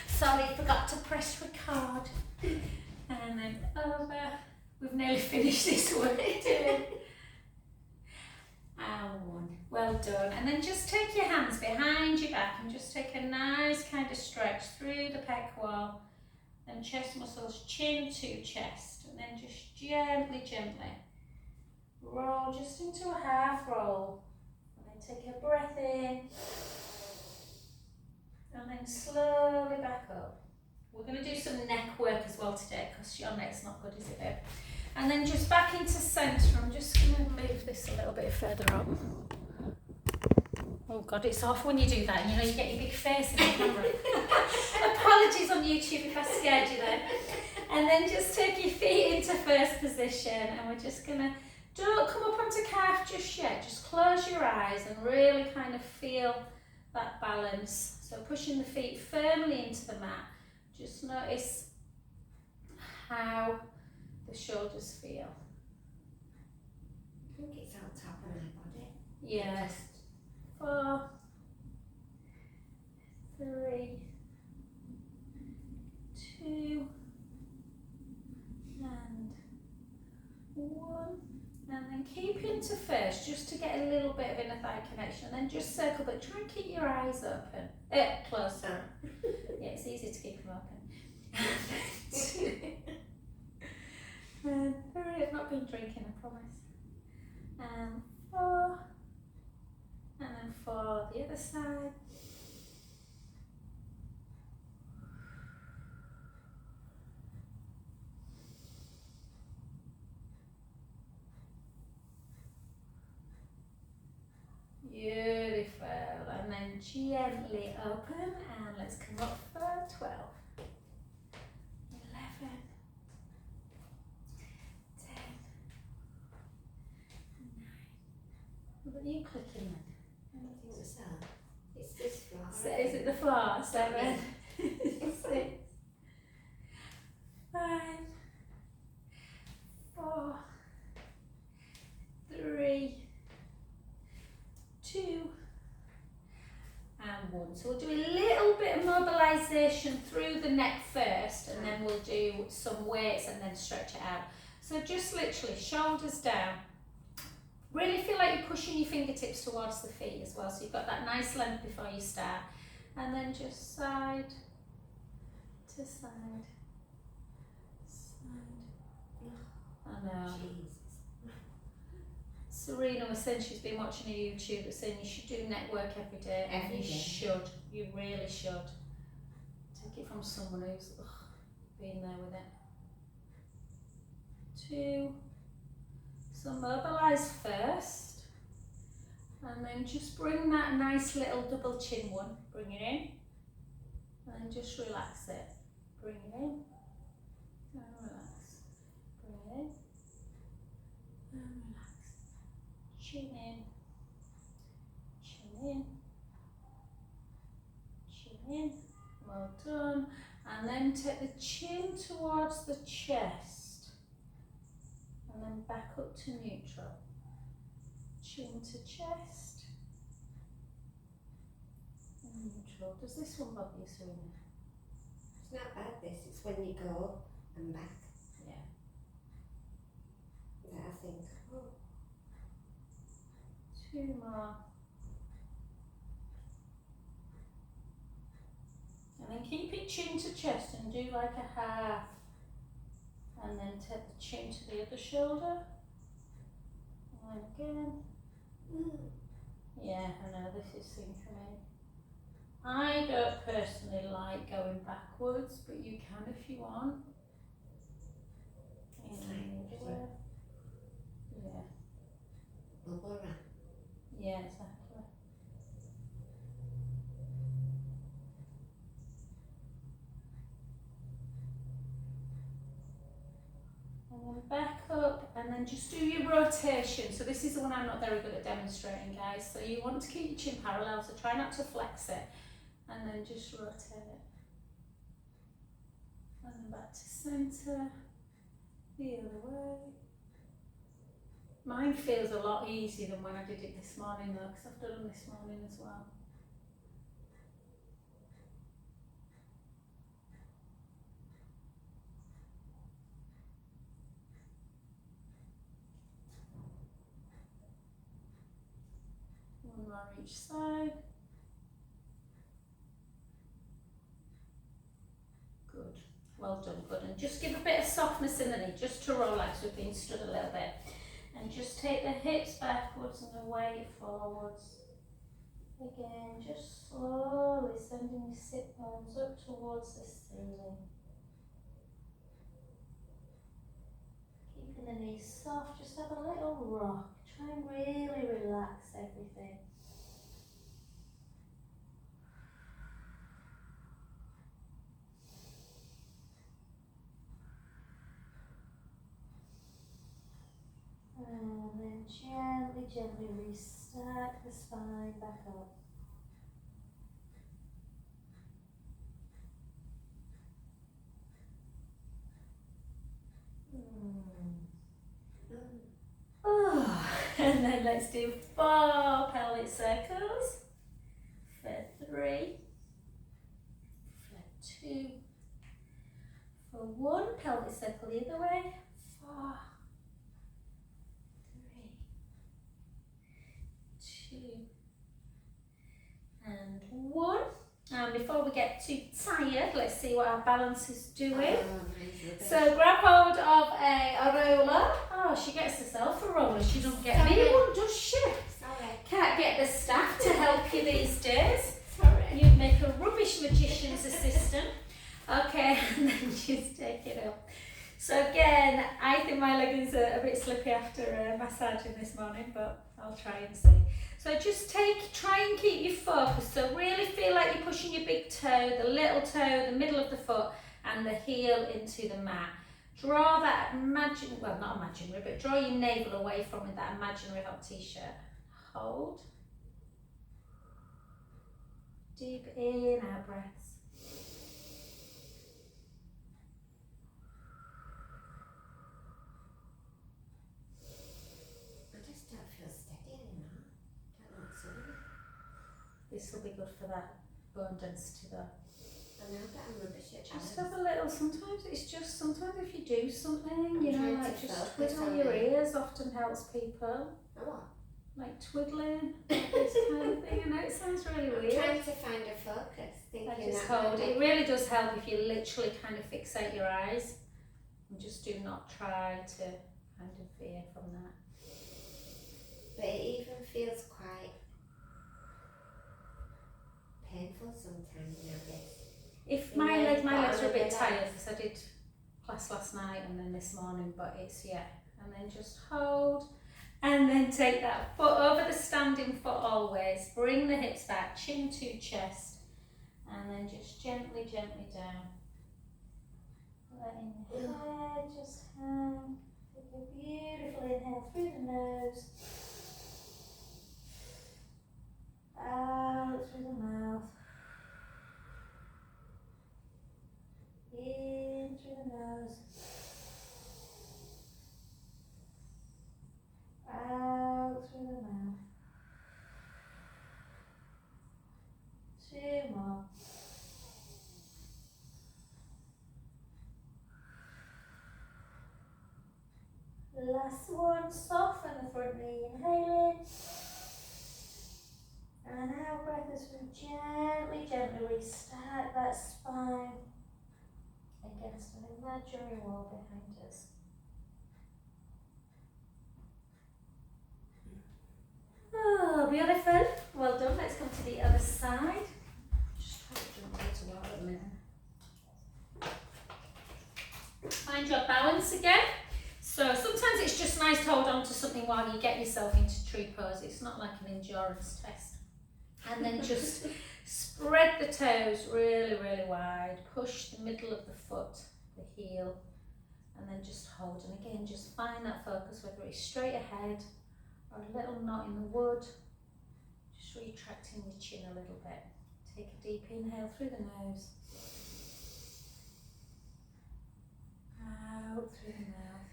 Sorry, forgot to press record. And then over. We've nearly finished this one. And well done. And then just take your hands behind your back and just take a nice kind of stretch through the pec wall and chest muscles, chin to chest, and then just gently roll just into a half roll. And then take a breath in. And then slowly back up. We're going to do some neck work as well today because your neck's not good, is it, babe? And then just back into centre. I'm just going to move this a little bit further up. Oh God, it's off when you do that. You know, you get your big face in the camera. Apologies on YouTube if I scared you then. And then just take your feet into first position and we're just going to, don't come up onto calf just yet. Just close your eyes and really kind of feel that balance. So pushing the feet firmly into the mat. Just notice how the shoulders feel. I think it's on top of my body. Yes. 4, 3, 2, and 1. And then keep into first, just to get a little bit of inner thigh connection. And then just circle, but try and keep your eyes open. Closed. Yeah, it's easy to keep them open. And 3, I've not been drinking, I promise. And 4. And then 4, the other side. Beautiful. And then gently open and let's come up for 12. 11. 10. 9. What are you clicking then? I don't think so. It's this floor. So is it the floor? 7. 6. 5. 4. 3. 2. And 1. So we'll do a little bit of mobilisation through the neck first and then we'll do some weights and then stretch it out. So just literally shoulders down. Really feel like you're pushing your fingertips towards the feet as well, so you've got that nice length before you start. And then just side to side. I know. Serena was saying she's been watching a YouTube that's saying you should do neck work every day. Every you day. should. You really should. Take it from someone who's been there with it. 2. So mobilise first. And then just bring that nice little double chin one. Bring it in. And then just relax it. Bring it in. And relax. Bring it in. And relax. Chin in, chin in, chin in, well done. And then take the chin towards the chest and then back up to neutral. Chin to chest and neutral. Does this one bother you, Serena? It's not bad this, it's when you go and back. Yeah. That I think, 2 more. And then keep it chin to chest and do like a half. And then take the chin to the other shoulder. And again. Yeah, I know this is sinking in. I don't personally like going backwards, but you can if you want. Yeah. bubble wrap. Yeah, exactly. And then back up and then just do your rotation. So this is the one I'm not very good at demonstrating, guys. So you want to keep your chin parallel, so try not to flex it. And then just rotate it. And then back to centre. The other way. Mine feels a lot easier than when I did it this morning though, because I've done them this morning as well. on each side. Good. Well done, good. And just give a bit of softness in the knee, just to relax. We've been stood a little bit. And just take the hips backwards and away forwards. Again, just slowly sending your sit bones up towards the ceiling. Keeping the knees soft, just have a little rock. Try and really relax everything. And then gently, gently restack the spine back up. Oh, and then let's do 4 pelvic circles for 3, for 2, for 1 pelvic circle the other way, 4, 3, 2, and 1. And before we get too tired, let's see what our balance is doing. So grab hold of a roller. Oh, she gets herself a roller. She doesn't get me one, does she? Sorry. Can't get the staff to help you these days. Sorry. You'd make a rubbish magician's assistant. Okay, and then just take it up. So again, I think my leggings are a bit slippy after massaging this morning, but I'll try and see. So just try and keep your focus. So really feel like you're pushing your big toe, the little toe, the middle of the foot, and the heel into the mat. Draw that not imaginary, but draw your navel away from with that imaginary hot t-shirt. Hold. Deep in, out breaths. I just don't feel steady anymore. Don't know what's wrong. This will be good for that bone density though. I know that I'm rubbish at Just balance. have a little, sometimes if you do something, I'm you know, trying like to just focus twiddle on your it. ears often helps people. Oh, what? Like twiddling, like this kind of thing. I know it sounds really I'm weird. trying to find a focus, thinking I just that hold. It really does help if you literally kind of fixate your eyes and just do not try to kind of veer from that. But it even feels quite painful sometimes nowadays. If You my know, legs but are a bit relax. tired because I did class last night and then this morning, but it's and then just hold. And then take that foot over the standing foot always. Bring the hips back, chin to chest. And then just gently, gently down. Letting the head just hang. Take a beautiful inhale through the nose. Out through the mouth. In through the nose. Out through the mouth. 2 more. Last one, soften the front knee, inhale in. And out breath as we gently, gently restack that spine against an imaginary wall behind us. Oh, beautiful. Well done. Let's come to the other side. Just try to jump into water at the minute. Find your balance again. So sometimes it's just nice to hold on to something while you get yourself into tree pose. It's not like an endurance test. And then just spread the toes really, really wide. Push the middle of the foot, the heel, and then just hold. And again, just find that focus, whether it's straight ahead or a little knot in the wood. Just retracting your chin a little bit. Take a deep inhale through the nose. Out through the mouth.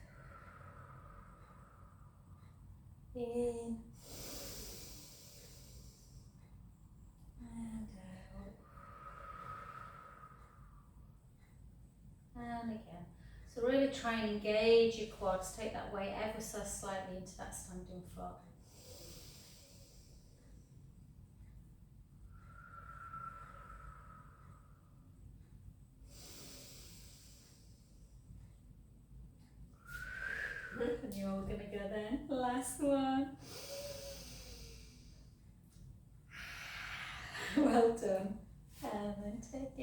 In. And out. And again. So really try and engage your quads. Take that weight ever so slightly into that standing foot. we're going to go then. Last one. Well done. And then take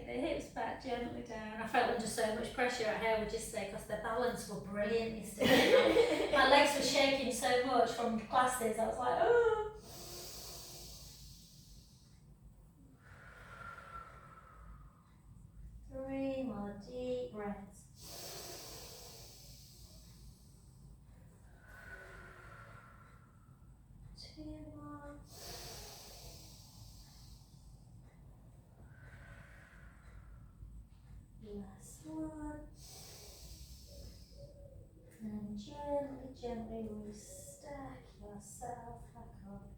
the hips back gently down. I felt under so much pressure at here, would just say, because the balance were brilliant yesterday. My legs were shaking so much from classes, I was like, oh. Three more deep breaths. Two more. Last one. And gently restack yourself back up.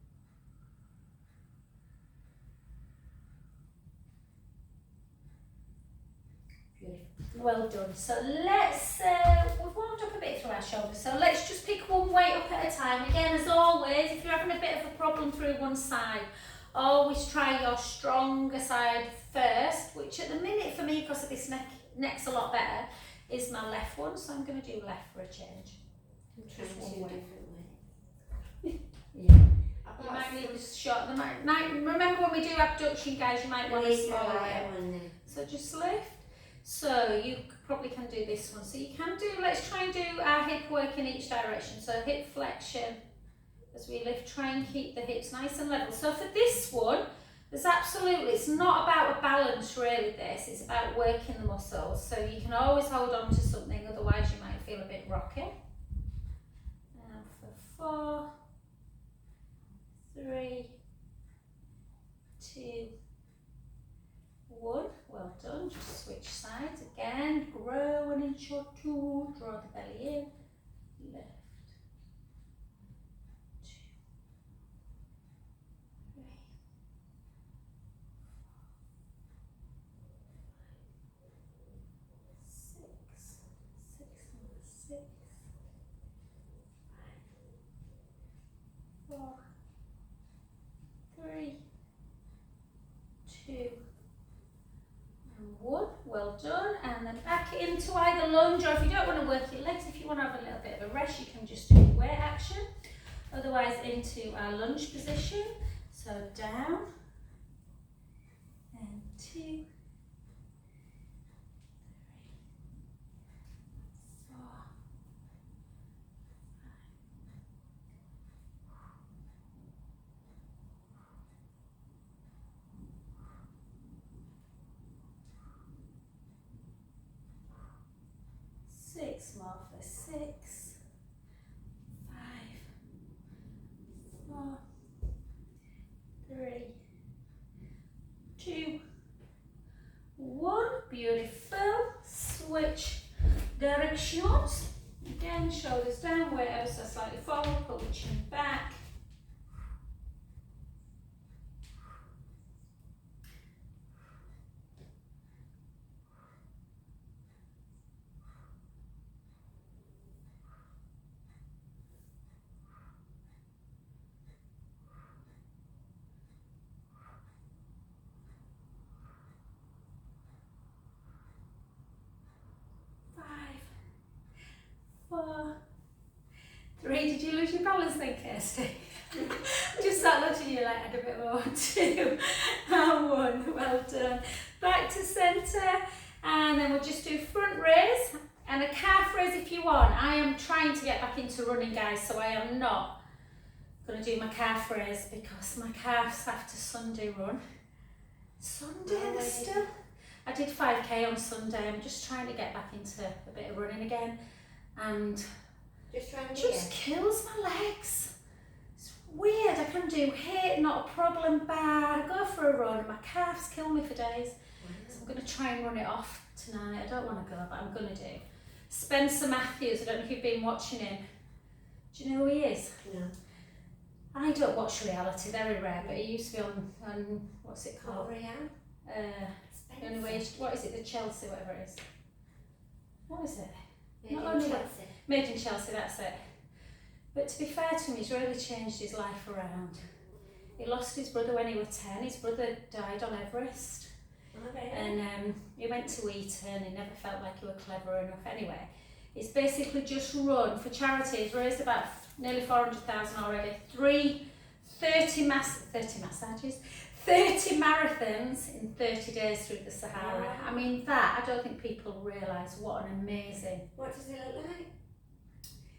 Beautiful. Well done. So let's, we've warmed up a bit through our shoulders, so let's just pick one weight up at a time. Again, as always, if you're having a bit of a problem through one side, always try your stronger side first, which at the minute for me, because of this neck's a lot better, is my left one, so I'm going to do left for a change. Trying two different ways. Yeah. You might need a short. Remember when we do abduction, guys, you might want a smaller one. So just lift. So you probably can do this one. So you can do, let's try and do our hip work in each direction. So hip flexion as we lift, try and keep the hips nice and level. So for this one, there's absolutely, it's not about a balance really this, it's about working the muscles. So you can always hold on to something, otherwise you might feel a bit rocky. And for 4, 3, 2, 1. Well done. Just switch sides again. Grow 1 inch or 2. Draw the belly in. Lift. 2, 3, 6, 6, 5, 4, 3, 2, 1. Well done. And then back into either lunge, or if you don't want to work your legs, if you want to have a little bit of a rest, you can just do weight action. Otherwise into our lunge position. So down and 2, 3, 4, 6 more for 6, 5, 4, 3, 2, 1. Beautiful. Switch directions. Again, shoulders down, weight ever so slightly forward, pull the chin back. Did you lose your balance then, Kirsty? Just sat looking at you like I had a bit more. 2 and 1. Well done. Back to centre, and then we'll just do front raise and a calf raise if you want. I am trying to get back into running, guys, so I am not going to do my calf raise because my calves after Sunday run. Sunday, they're still. I did 5k on Sunday. I'm just trying to get back into a bit of running again, and just kills my legs. It's weird. I can do HIIT, not a problem. Bar, I go for a run, and my calves kill me for days. So I'm going to try and run it off tonight. I don't want to go, but I'm going to do. Spencer Matthews. I don't know if you've been watching him. Do you know who he is? No. I don't watch reality, very rare, but he used to be on what's it called? Anyway, what is it? The Chelsea, whatever it is. What is it? Made in Chelsea, that's it. But to be fair to him, he's really changed his life around. He lost his brother when he was 10. His brother died on Everest. Okay. And he went to Eton. He never felt like he was clever enough. Anyway, It's basically just run for charity. It's raised about nearly 400,000 already. 30 massages, 30 marathons in 30 days through the Sahara. Wow. I mean, that, I don't think people realise what an amazing. What does it look like?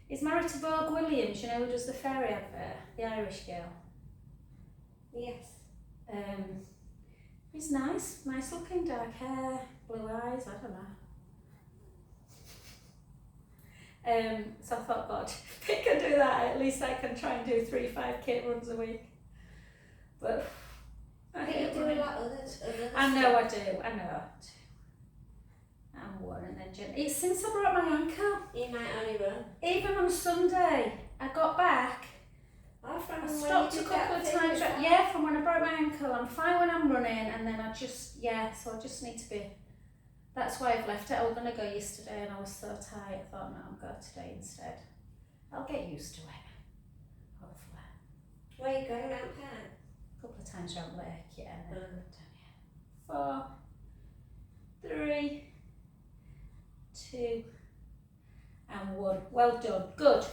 He's married to Vogue Williams, you know, who does the fairy advert, the Irish girl. Yes. He's nice looking, dark hair, blue eyes, I don't know. So I thought, God, if I can do that, at least I can try and do 3 5K runs a week. But I hate do a running. lot of others. I know I do. And one, and then it's since I broke my ankle. You might only run. Even on Sunday, I got back. Oh, from I when stopped you a did couple that of thing times. as well? Yeah, from when I broke my ankle. I'm fine when I'm running, and then I just, so I just need to be. That's why I've left it. I was going to go yesterday, and I was so tired. I thought, no, I'll go today instead. I'll get used to it. Hopefully. Where are you going around town? A couple of times around Lake, yeah. And then Mm. 4, 3, 2, and 1. Well done. Good.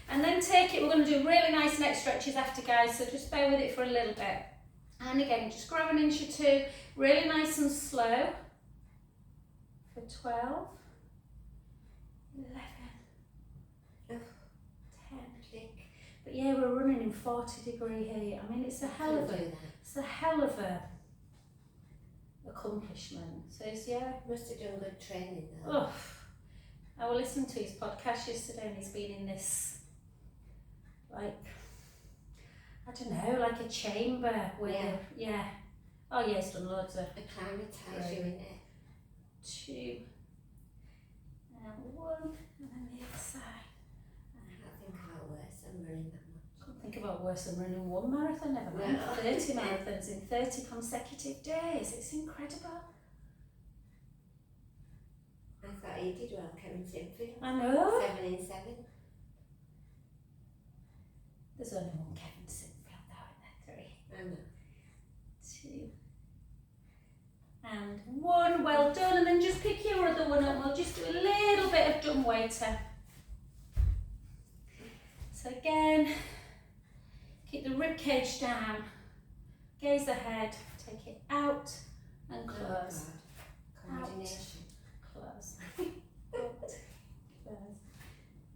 And then take it. We're going to do really nice neck stretches after, guys, so just bear with it for a little bit. And again, just grab an inch or two, really nice and slow. For 12, 11, Oh. 10. But yeah, we're running in 40-degree heat. I mean, it's a hell of a accomplishment. So it's, Must have done good training though. oh, I was listening to his podcast yesterday, and he's been in this, like, I don't know, like a chamber where, oh yeah, he's done loads of. Acclimatise you in it. 2, and 1, and then the other side. I can't think how worse I'm running that much. Can't think about worse than running 1 marathon, never mind. No. 30 marathons in 30 consecutive days. It's incredible. I thought he did well, Kevin Sinfield. I know. 7 in 7. There's only one Kevin Sinfield now, isn't there? 3, I know. 2, and 1. Well done. And then just pick your other one up. We'll just do a little bit of dumb waiter. So again, keep the rib cage down, gaze ahead, take it out and close. Oh, God. Coordination. Close. Out, close,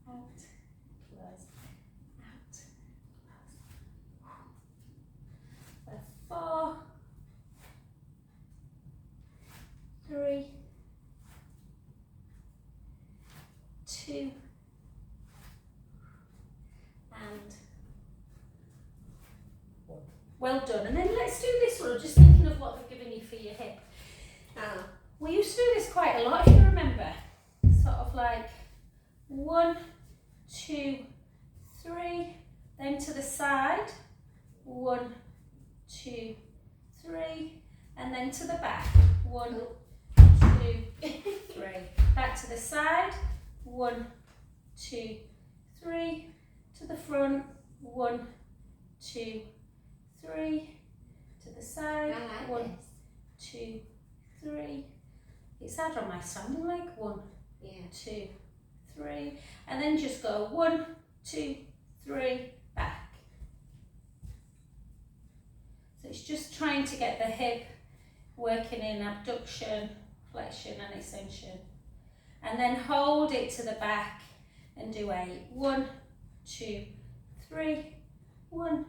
out, close, out, close. 4, 3, 2, and 1. Well done. And then let's do this one. I'm just thinking of what they've given you for your hip. Oh. We used to do this quite a lot, if you remember. Sort of like 1, 2, 3, then to the side. 1, 2, 3, and then to the back. 1, 2, 3. Back to the side. 1, 2, 3. To the front. 1, 2, 3. To the side. I like 1, this. 2, 3. It's hard on my standing leg. 1, Yeah. 2, 3, and then just go 1, 2, 3, back. So it's just trying to get the hip working in abduction, flexion and extension. And then hold it to the back and do 8. 1, 2, 3, 1,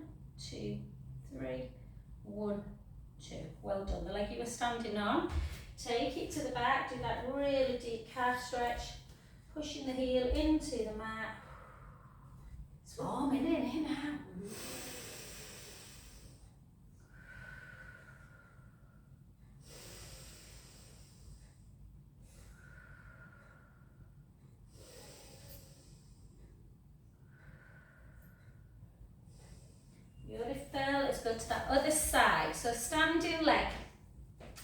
2, 3, 1, 2. Well done. The leg you were standing on. Take it to the back, do that really deep calf stretch, pushing the heel into the mat. It's warming in here now. Beautiful. Let's go to that other side. So standing leg.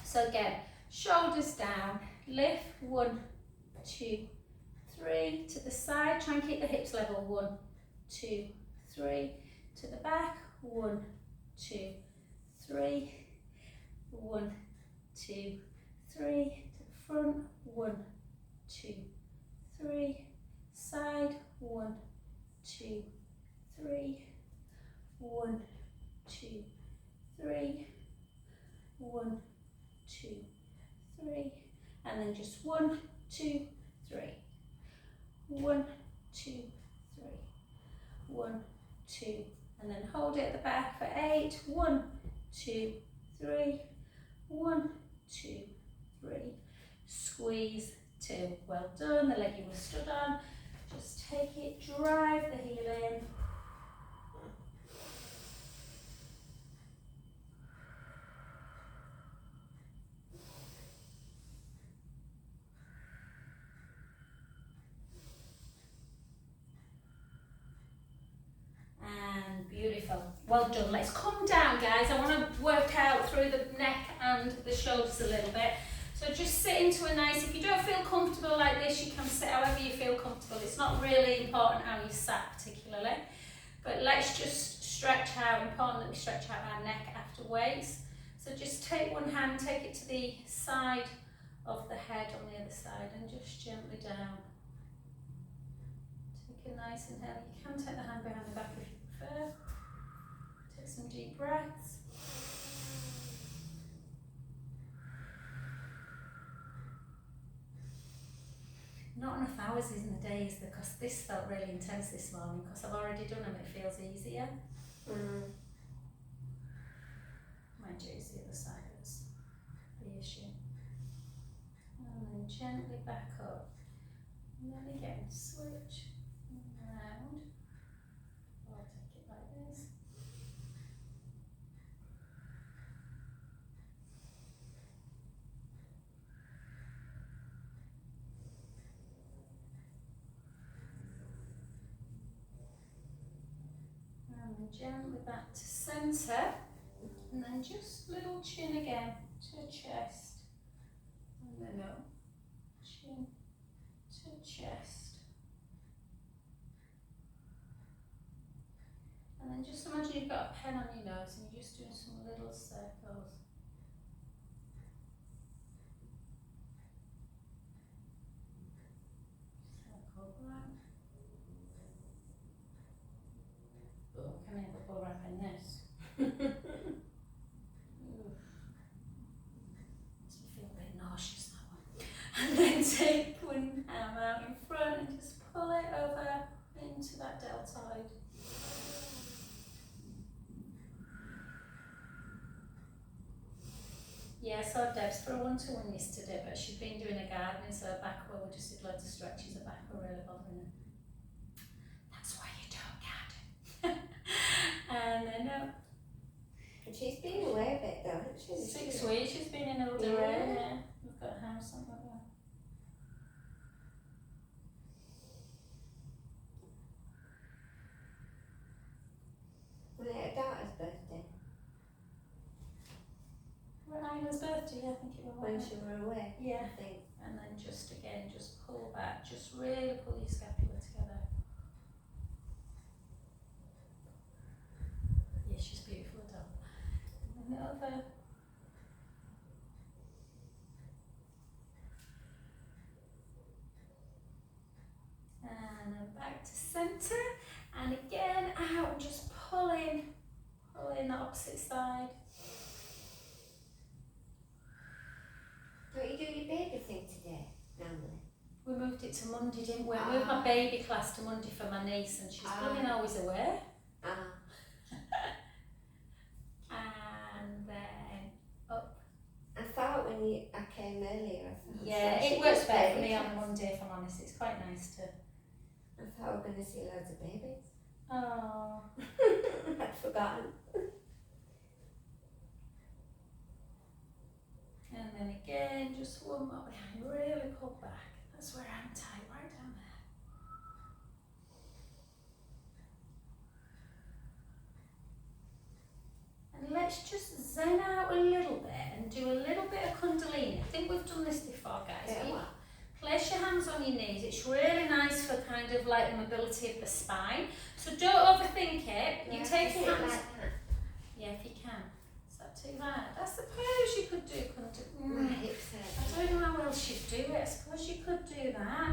So again, shoulders down, lift, 1, 2, 3, to the side, try and keep the hips level, 1, 2, 3, to the back, 1, 2, 3, 1, 2, 3, to the front, 1, 2, 3, side. 1, 2, 3. 1, 2, 3. 1, 2, 3. And then just 1, 2, 3. 1, 2, 3. 1, 2. And then hold it at the back for 8. 1, 2, 3. 1, 2, 3. Squeeze 2. Well done. The leg you were stood on. Just take it, drive the heel in. And beautiful. Well done. Let's come down, guys. I want to work out through the neck and the shoulders a little bit. So just sit into a nice, if you don't feel comfortable like this, you can sit however you feel comfortable. It's not really important how you sat particularly. But let's just stretch out, important that we stretch out our neck after weights. So just take one hand, take it to the side of the head on the other side and just gently down. Take a nice inhale. You can take the hand behind the back if you prefer. Take some deep breaths. Not enough hours in the day is there, because this felt really intense this morning because I've already done them, it feels easier. Mind you, it's the other side that's the issue. And then gently back up. And then again, switch around. I'll take it like this. And then gently back to centre. And then just little chin again to chest. And then up. Chin to chest. And then just imagine you've got a pen on your nose and you're just doing some little circles. Circle black. Oh, can I have a bubble wrap in this? Makes me feel a bit nauseous, that one. And then take one arm out in front and just pull it over into that deltoid. Yeah, so Deb's for a one-to-one yesterday, but she'd been doing a gardening, so her back, well, we just did loads of stretches, her back were really bothering her. That's why you don't garden. And then up. And she's been away a bit though, hasn't she? 6 weeks she's been in Elder Road, yeah. We've got a house on that one. Was it her daughter's birthday? Ina's birthday, yeah, I think it was. When she were away? Yeah. I think. And then just again, just pull back, just really pull your scapula together. Yeah, she's beautiful, doll. And then the other. And then back to centre. And again, out and just pull in the opposite side. Don't you do your baby thing today, normally? We moved it to Monday, didn't we? I moved my baby class to Monday for my niece, and she's blooming always away. And then up. I thought when I came earlier, I thought. Yeah, it works better for me on a Monday, if I'm honest. It's quite nice to. I thought we were going to see loads of babies. Oh. I'd forgotten. And then again, just one more behind, really pull back. That's where I'm tight, right down there. And let's just zen out a little bit and do a little bit of Kundalini. I think we've done this before, guys. Yeah, what? Place your hands on your knees. It's really nice for kind of like the mobility of the spine. So don't overthink it. You take your hands. Yeah, if you can. Is that too hard? I suppose you could do Kundalini. My hips hurt. I don't know how else you'd do it. I suppose you could do that.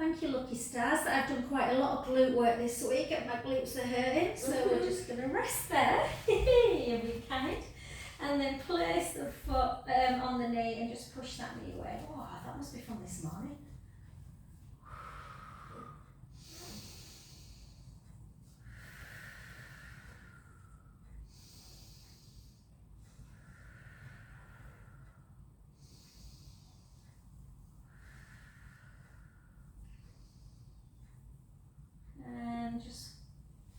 Thank you, lucky stars, that I've done quite a lot of glute work this week and my glutes are hurting, so we're just going to rest there. You'll be kind. And then place the foot on the knee and just push that knee away. Oh, that must be from this morning. And just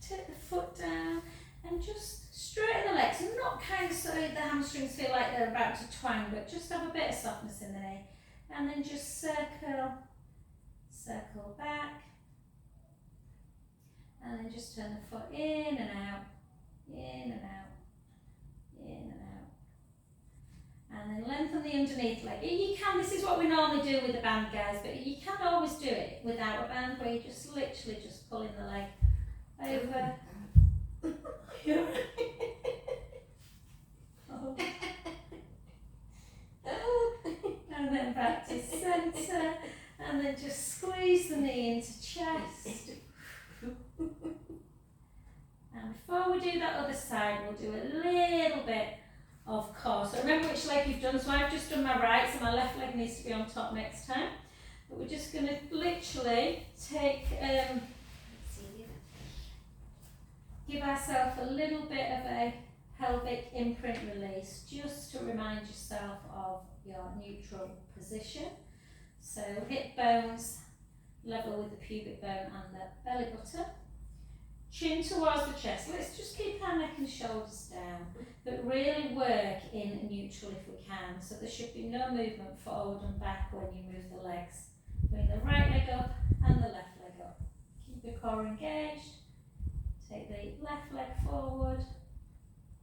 take the foot down and just straighten the legs, not kind of so the hamstrings feel like they're about to twang, but just have a bit of softness in the knee. And then just circle back, and then just turn the foot in and out, in and out, in and out. And then lengthen the underneath leg. You can, this is what we normally do with the band, guys, but you can always do it without a band, where you just literally just pulling the leg over. Oh. And then back to centre, and then just squeeze the knee into chest. And before we do that other side, we'll do a little bit of core. So remember which leg you've done. So I've just done my right, so my left leg needs to be on top next time. But we're just going to literally take, give ourselves a little bit of a pelvic imprint release, just to remind yourself of your neutral position. So hip bones level with the pubic bone and the belly button. Chin towards the chest. Let's just keep our neck and shoulders down, but really work in neutral if we can. So there should be no movement forward and back when you move the legs. Bring the right leg up and the left leg up. Keep the core engaged. Take the left leg forward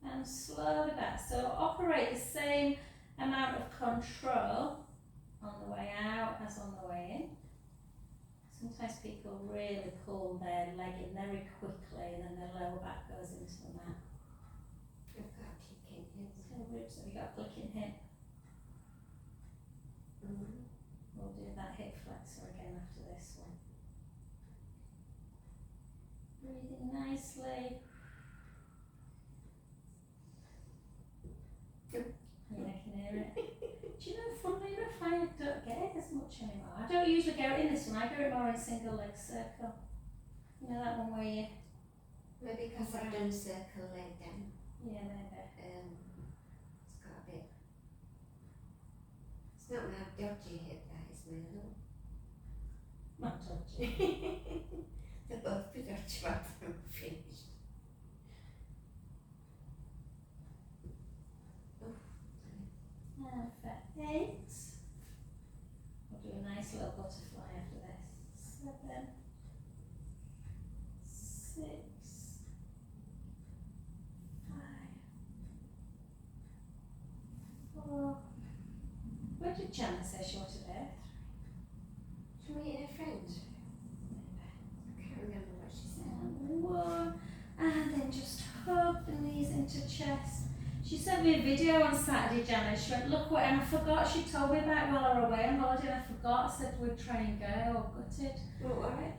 and slowly back. So operate the same amount of control on the way out as on the way in. Sometimes people really pull their leg in very quickly and then their lower back goes into the mat. I've got a clicking hip. So ribs, have you got a clicking hip? We'll do that hip flexor again after this one. Breathing nicely. Yeah, I can hear it. Do you know, funnily enough, I don't get it as much anymore. I don't usually go in this one, I go it more in single leg circle. You know that one where you... Maybe because I've done circle leg down. Yeah, maybe. It's got a bit... It's not my dodgy hip, that is my little... Not dodgy. They're both be dodgy by the time I'm finished. And for 8. We'll do a nice little butterfly after this. 7, 6, 5, 4. Where did Janet say she wanted it? She meeting her friends? I can't remember what she said. And 1, and then just hug the knees into chest. She sent me a video on Saturday, Janet. She went, look what, and I forgot, she told me about it while I was away on holiday, and I forgot. I said we'd try and go, or gutted. What was it?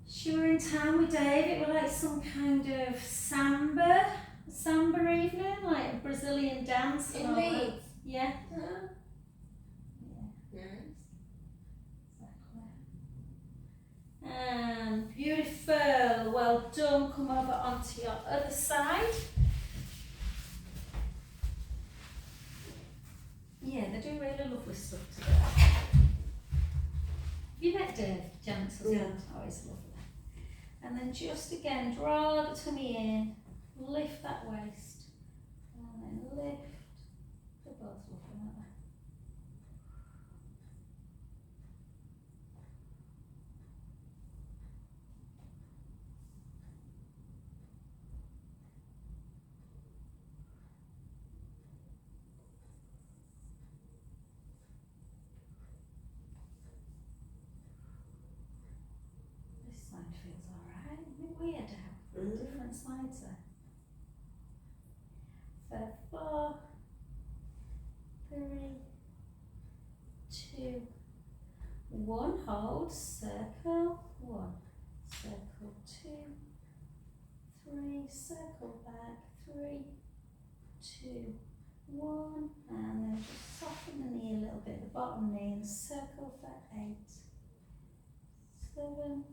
She were in town with Dave. It was like some kind of samba evening, like a Brazilian dance. In Leeds? Yeah. Oh. Yeah, Nice. exactly. And beautiful, well done. Come over onto your other side. Yeah, they do really lovely stuff together. Have you met Dave, Janet's husband? Yeah. Oh, he's lovely. And then just again, draw the tummy in, lift that waist, and then lift. They're both lovely, aren't they? This side feels alright. A bit weird how different sides are. So 4, 3, 2, 1. hold, circle, 1, circle 2, 3, circle back, 3, 2, 1, and then just soften the knee a little bit, the bottom knee, and circle for 8, 7,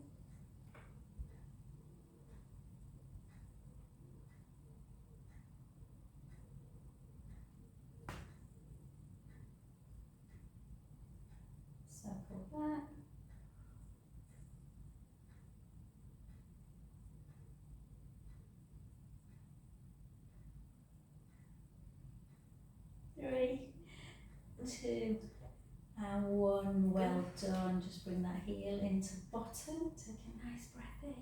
3, 2, and 1. Well done. Just bring that heel into bottom. Take a nice breath in.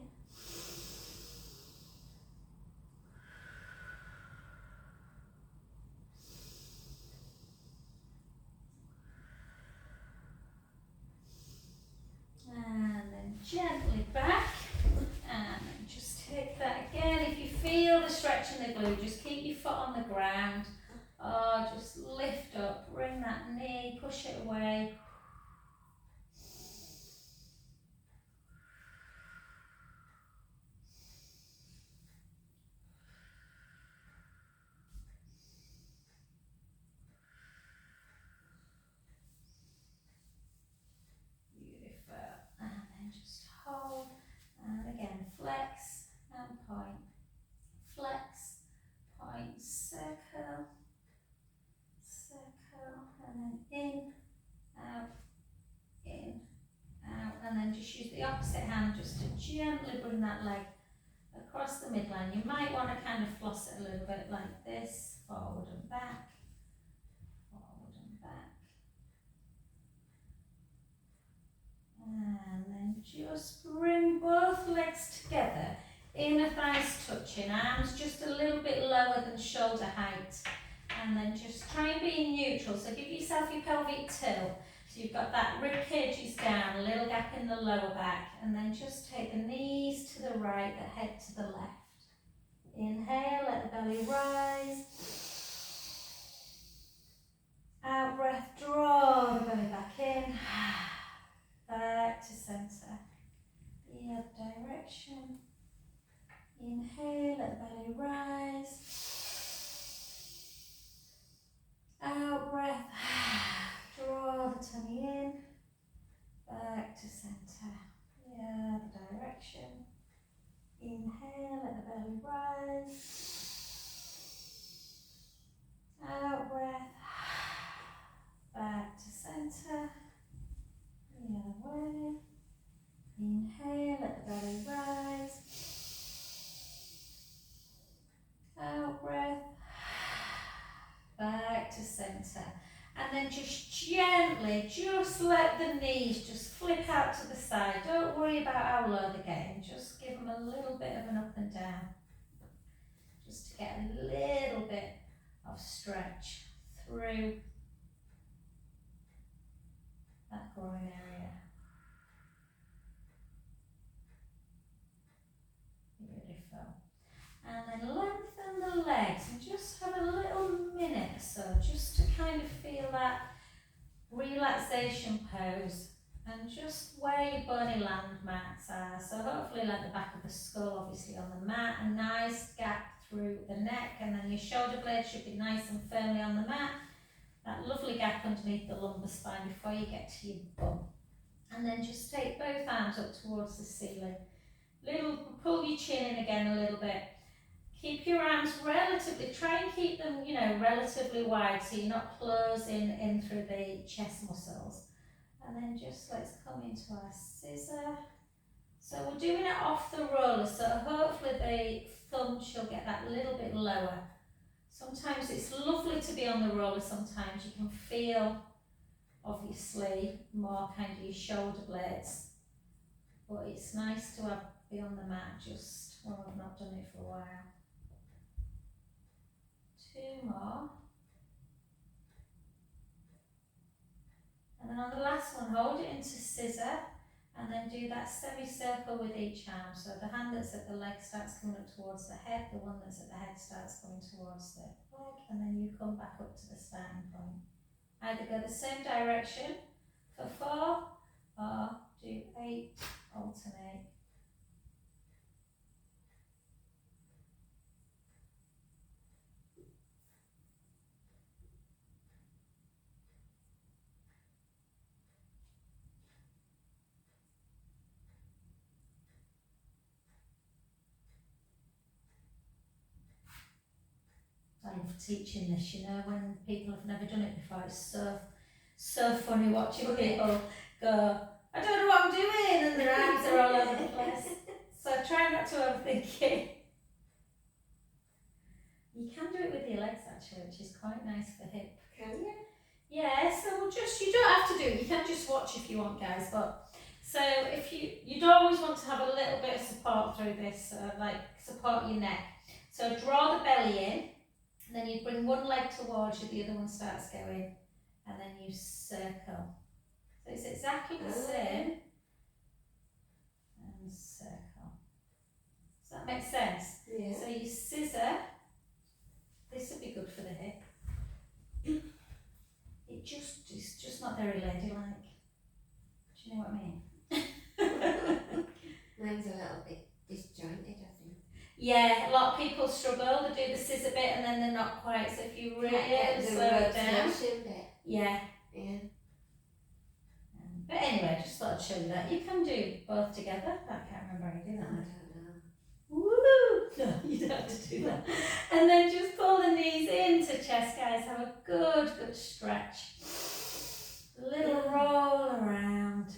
And then gently back. And then just take that again. If you feel the stretch in the glute, just keep your foot on the ground. Oh, just lift up, bring that knee, push it away. Beautiful. And then just hold. And again, flex and point. Flex, point, circle, circle, and then in, out, and then just use the opposite hand just to gently bring that leg across the midline. You might want to kind of floss it a little bit like this, forward and back, forward and back. And then just bring both legs together, inner thighs touching, arms just a little bit lower than shoulder height. And then just try and be neutral, so give yourself your pelvic tilt. So you've got that rib cage is down, a little gap in the lower back, and then just take the knees to the right, the head to the left. Inhale, let the belly rise. Out breath, draw the belly back in. Back to centre. The other direction. Inhale, let the belly rise. Out breath, draw the tummy in, back to centre, the other direction. Inhale, let the belly rise. Out breath, back to centre, the other way. Inhale, let the belly rise. Out breath. Back to centre, and then just gently, just let the knees just flip out to the side. Don't worry about how low they're getting, just give them a little bit of an up and down, just to get a little bit of stretch through that groin area. Beautiful. And then lengthen the legs and just have a little minute or so just to kind of feel that relaxation pose, and just where your bony landmarks are. So hopefully like the back of the skull obviously on the mat, a nice gap through the neck, and then your shoulder blades should be nice and firmly on the mat. That lovely gap underneath the lumbar spine before you get to your bum. And then just take both arms up towards the ceiling. Pull your chin in again a little bit. Keep your arms relatively, try and keep them, relatively wide so you're not closing in through the chest muscles. And then just let's come into our scissor. So we're doing it off the roller, so hopefully the thumb shall get that little bit lower. Sometimes it's lovely to be on the roller, sometimes you can feel, obviously, more kind of your shoulder blades. But it's nice to be on the mat just when we've not done it for a while. 2 more. And then on the last one, hold it into scissor and then do that semicircle with each arm. So the hand that's at the leg starts coming up towards the head, the one that's at the head starts coming towards the leg, and then you come back up to the starting point. Either go the same direction for 4 or Do 8, alternate. I love teaching this, you know, when people have never done it before. It's so funny watching people go, I don't know what I'm doing, and their arms are all over the place. So try not to overthink it. You can do it with your legs actually, which is quite nice for hip. Can you? Yeah, so you don't have to do it, you can just watch if you want, guys, but so if you'd always want to have a little bit of support through this, like support your neck. So draw the belly in, and then you bring one leg towards you, the other one starts going, and then you circle. So it's exactly the same, and circle. Does that make sense? Yeah. So you scissor, this would be good for the hip. It's just not very ladylike. Do you know what I mean? Mine's a little bit disjointed, I think. Yeah, a lot of people struggle. They do the scissor bit and then they're not quite. So if you really slow it down. Bit. Yeah. Yeah. But anyway, just thought I'd show you that. You can do both together. I can't remember how you do I that. don't know. Woo! No, you don't have to do that. And then just pull the knees into chest, guys. Have a good stretch. A little roll around.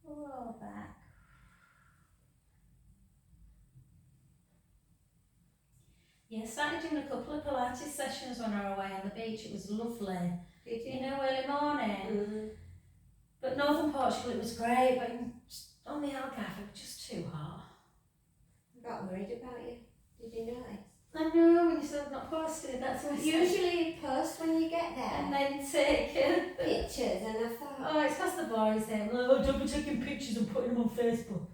Roll back. Yeah, started doing a couple of Pilates sessions when I was away on the beach. It was lovely. Did you? You know, early morning. Mm-hmm. But northern Portugal, it was great, but on the Algarve, it was just too hot. I got worried about you. Did you notice? I know, when you said not posted, that's what I said. Usually you post when you get there. And then take Pictures, and I thought, oh, it's because the boys there. Oh, don't be taking pictures and putting them on Facebook.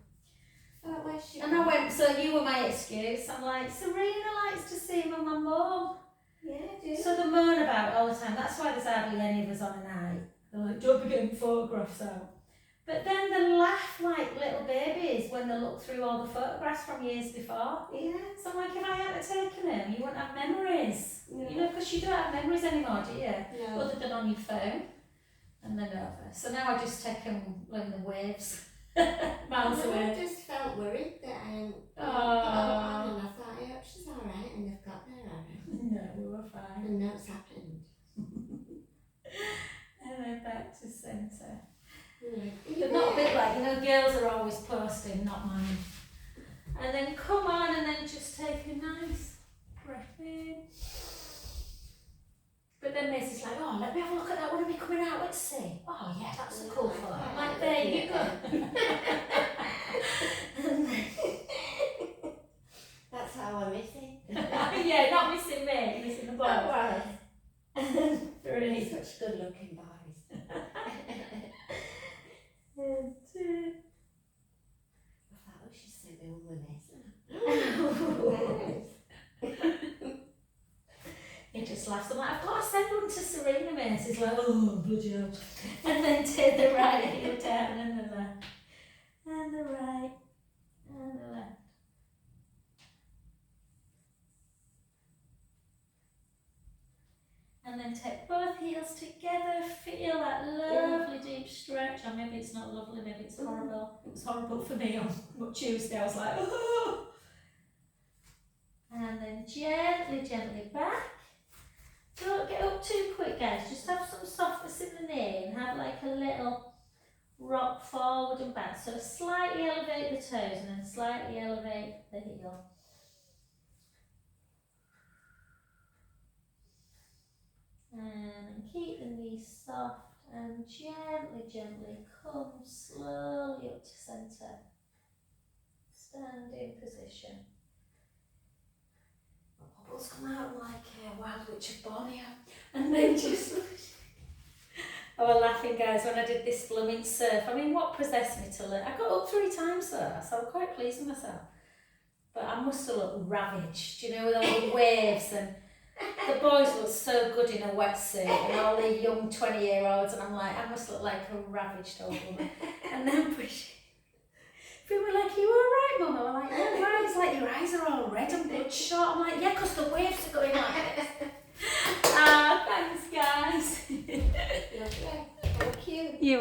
oh, where's she? And I went, so you were my excuse. I'm like, Serena likes to see my mum. Yeah, do. So they moan about it all the time. That's why there's hardly any of us on a night. They're like, don't be getting photographs out. But then they laugh like little babies when they look through all the photographs from years before. Yeah. So I'm like, if I hadn't taken them, you wouldn't have memories. No. You know, because you don't have memories anymore, do you? No. Other than on your phone. And then over. So now I just take them when the waves miles No, away. I just felt worried that I hadn't put it Oh. on, and I thought, I hope she's alright, and they've got there alright. No, we were fine. And that's happened. And then back to centre. Right. But not a bit like, you know, girls are always posting, not mine. And then come on and then just take a nice breath in. But then Macy's like, oh, let me have a look at that one of me coming out, let's see. Oh yeah, that's a cool photo. I'm like, there you go. That's how we're missing. Yeah, not missing me, missing the boys. Right. Three. Such good looking boys. And two. I thought, oh, she's so good with this. He just laughs. I'm like, I've got to send one to Serena, mate. He's like, oh, bloody hell. And then take the right heel down and the left. And the right. And the left. And then take both heels together. Feel that lovely deep stretch. Or maybe it's not lovely, maybe it's horrible. It was horrible for me on Tuesday. I was like, oh. And then gently back. Don't get up too quick, guys. Just have some softness in the knee and have like a little rock forward and back. So slightly elevate the toes and then slightly elevate the heel. And keep the knees soft and gently come slowly up to centre. Standing position. Bubbles come out like a wild witch of Borneo. And then just... I was laughing, guys, when I did this blooming surf. I mean, what possessed me to learn? I got up 3 times though, so I was quite pleased with myself. But I must have looked ravaged, you know, with all the waves and The boys look so good in a wetsuit and all the young 20-year-olds, and I'm like, I must look like a ravaged old woman. And then push